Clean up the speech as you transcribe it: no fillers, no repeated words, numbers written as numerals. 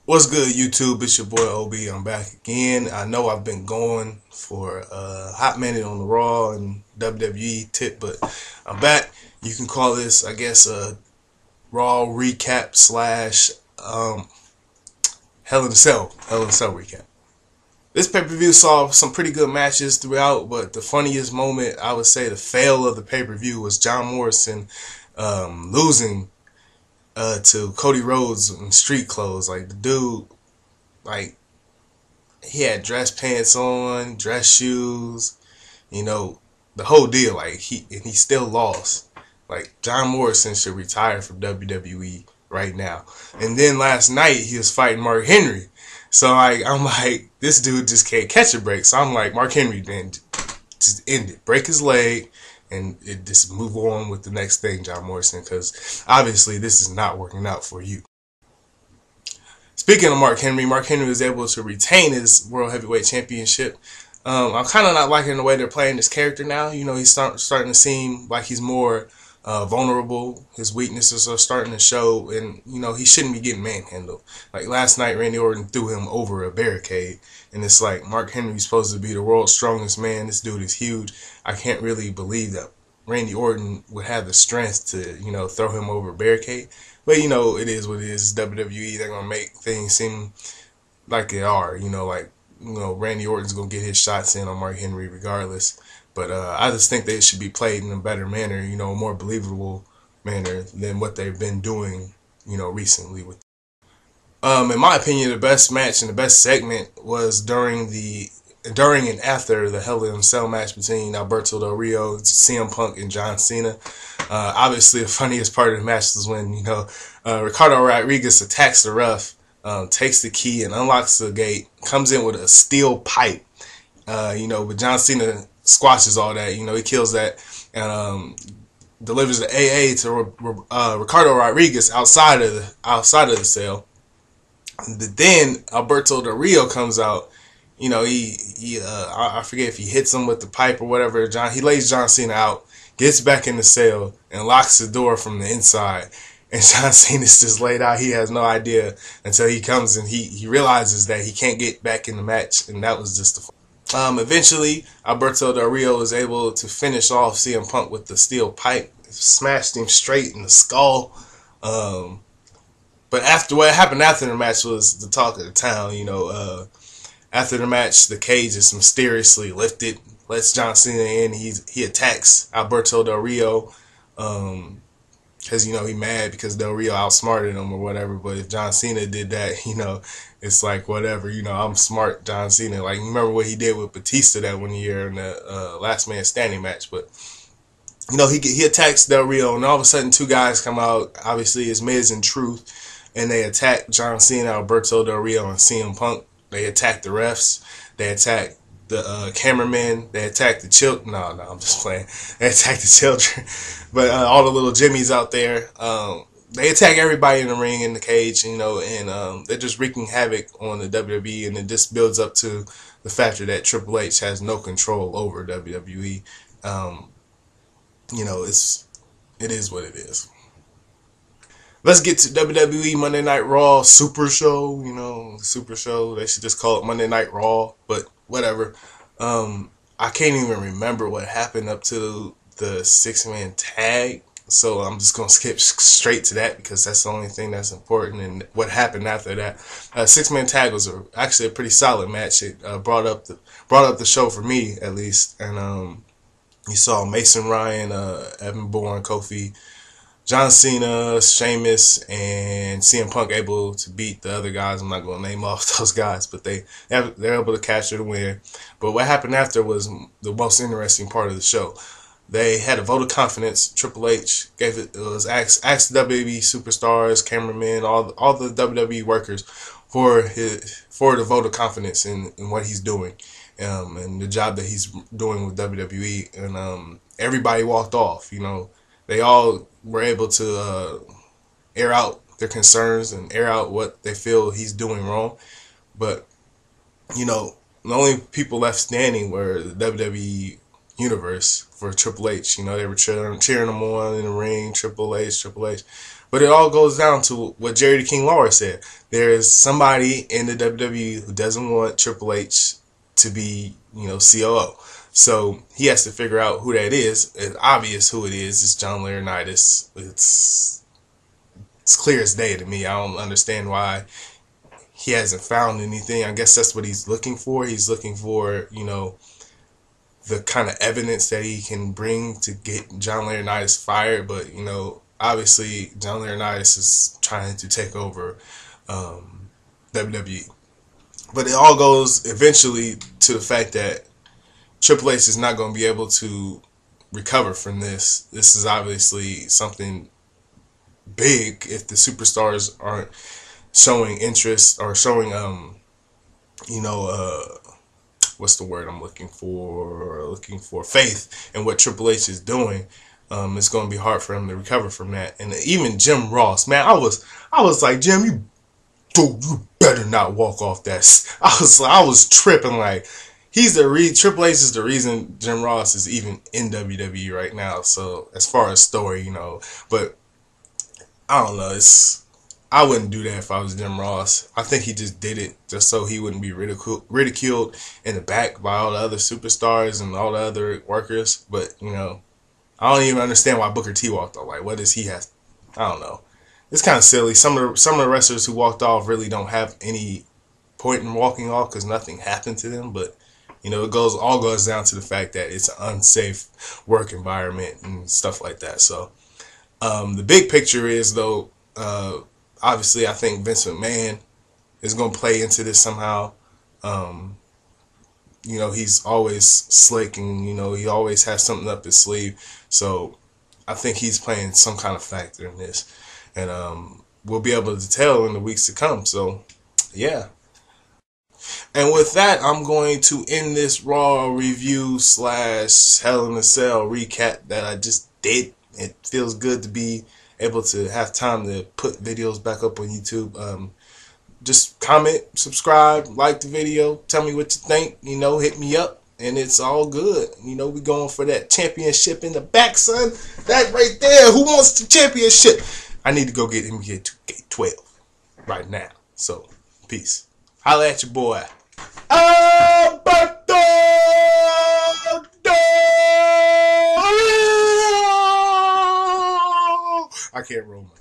What's good, YouTube? It's your boy OB. I'm back again. I know I've been going for a hot minute on the Raw and WWE tip, but I'm back. You can call this, I guess, a Raw recap slash Hell in a Cell recap. This pay-per-view saw some pretty good matches throughout, but the funniest moment, I would say, the fail of the pay-per-view was John Morrison losing to Cody Rhodes in street clothes. Like the dude, like he had dress pants on, dress shoes, you know, the whole deal. Like he still lost. Like John Morrison should retire from WWE right now. And then last night he was fighting Mark Henry. So I'm like, this dude just can't catch a break. So I'm like, Mark Henry, then just end it, break his leg, and just move on with the next thing, John Morrison, because obviously this is not working out for you. Speaking of Mark Henry was able to retain his World Heavyweight Championship. I'm kind of not liking the way they're playing this character now. You know, he's starting to seem like he's more vulnerable. His weaknesses are starting to show, and you know he shouldn't be getting manhandled. Like last night, Randy Orton threw him over a barricade, and it's like Mark Henry's supposed to be the world's strongest man. This dude is huge. I can't really believe that Randy Orton would have the strength to, you know, throw him over a barricade. But you know, it is what it is. It's WWE. They're gonna make things seem like they are. Randy Orton's gonna get his shots in on Mark Henry regardless. But I just think they should be played in a better manner, you know, a more believable manner than what they've been doing, you know, recently. In my opinion, the best match and the best segment was during and after the Hell in a Cell match between Alberto Del Rio, CM Punk, and John Cena. Obviously, the funniest part of the match was when, you know, Ricardo Rodriguez attacks the ref, takes the key and unlocks the gate, comes in with a steel pipe, but John Cena squashes all that. You know, he kills that and delivers the AA to Ricardo Rodriguez outside of the cell. Then Alberto Del Rio comes out. You know, I forget if he hits him with the pipe or whatever. He lays John Cena out, gets back in the cell, and locks the door from the inside. And John Cena's just laid out. He has no idea until he comes and he realizes that he can't get back in the match, and that was just the. Eventually, Alberto Del Rio was able to finish off CM Punk with the steel pipe, smashed him straight in the skull. But what happened after the match was the talk of the town. You know, after the match, the cage is mysteriously lifted, lets John Cena in. He attacks Alberto Del Rio, because, you know, he mad because Del Rio outsmarted him or whatever. But if John Cena did that, you know, it's like whatever. You know, I'm smart, John Cena. Like, remember what he did with Batista that one year in the Last Man Standing match. But you know, he attacks Del Rio, and all of a sudden two guys come out. Obviously, it's Miz and Truth, and they attack John Cena, Alberto Del Rio, and CM Punk. They attack the refs. They attack the cameramen. They attack the children. No, I'm just playing. They attack the children. But all the little Jimmies out there, they attack everybody in the ring, in the cage, you know, and they're just wreaking havoc on the WWE, and it just builds up to the factor that Triple H has no control over WWE. You know, it is what it is. Let's get to WWE Monday Night Raw Super Show. You know, Super Show. They should just call it Monday Night Raw, but whatever. I can't even remember what happened up to the 6-man tag, so I'm just gonna skip straight to that because that's the only thing that's important. And what happened after that, 6-man tag was actually a pretty solid match. It brought up the show for me at least, and you saw Mason Ryan, Evan Bourne, Kofi, John Cena, Sheamus, and CM Punk able to beat the other guys. I'm not going to name off those guys, but they're able to capture the win. But what happened after was the most interesting part of the show. They had a vote of confidence. Triple H asked WWE superstars, cameramen, all the WWE workers for the vote of confidence in what he's doing, and the job that he's doing with WWE. And everybody walked off. You know, they all were able to air out their concerns and air out what they feel he's doing wrong. But, you know, the only people left standing were the WWE universe for Triple H. You know, they were cheering him on in the ring, Triple H. But it all goes down to what Jerry the King Lawler said. There is somebody in the WWE who doesn't want Triple H to be, COO. So he has to figure out who that is. It's obvious who it is. It's John Laurinaitis. It's clear as day to me. I don't understand why he hasn't found anything. I guess that's what he's looking for. He's looking for, the kind of evidence that he can bring to get John Laurinaitis fired. But, obviously John Laurinaitis is trying to take over WWE. But it all goes eventually to the fact that Triple H is not going to be able to recover from this. This is obviously something big if the superstars aren't showing interest or showing, what's the word I'm looking for? Looking for faith in what Triple H is doing. It's going to be hard for him to recover from that. And even Jim Ross, man, I was like, Jim, you better not walk off that. I was tripping like. Triple H is the reason Jim Ross is even in WWE right now. So as far as story, but I don't know. I wouldn't do that if I was Jim Ross. I think he just did it just so he wouldn't be ridiculed in the back by all the other superstars and all the other workers. But I don't even understand why Booker T walked off. Like, what does he have? I don't know. It's kind of silly. Some of the wrestlers who walked off really don't have any point in walking off because nothing happened to them. But it all goes down to the fact that it's an unsafe work environment and stuff like that. So the big picture is, though, obviously I think Vince McMahon is going to play into this somehow. He's always slick and, he always has something up his sleeve. So I think he's playing some kind of factor in this. And we'll be able to tell in the weeks to come. So, yeah. And with that, I'm going to end this Raw review / Hell in a Cell recap that I just did. It feels good to be able to have time to put videos back up on YouTube. Just comment, subscribe, like the video, tell me what you think, hit me up, and it's all good. We going for that championship in the back, son. That right there, who wants the championship? I need to go get NBA 2K12 right now. So, peace. Holla at your boy. Alberto! I can't roll my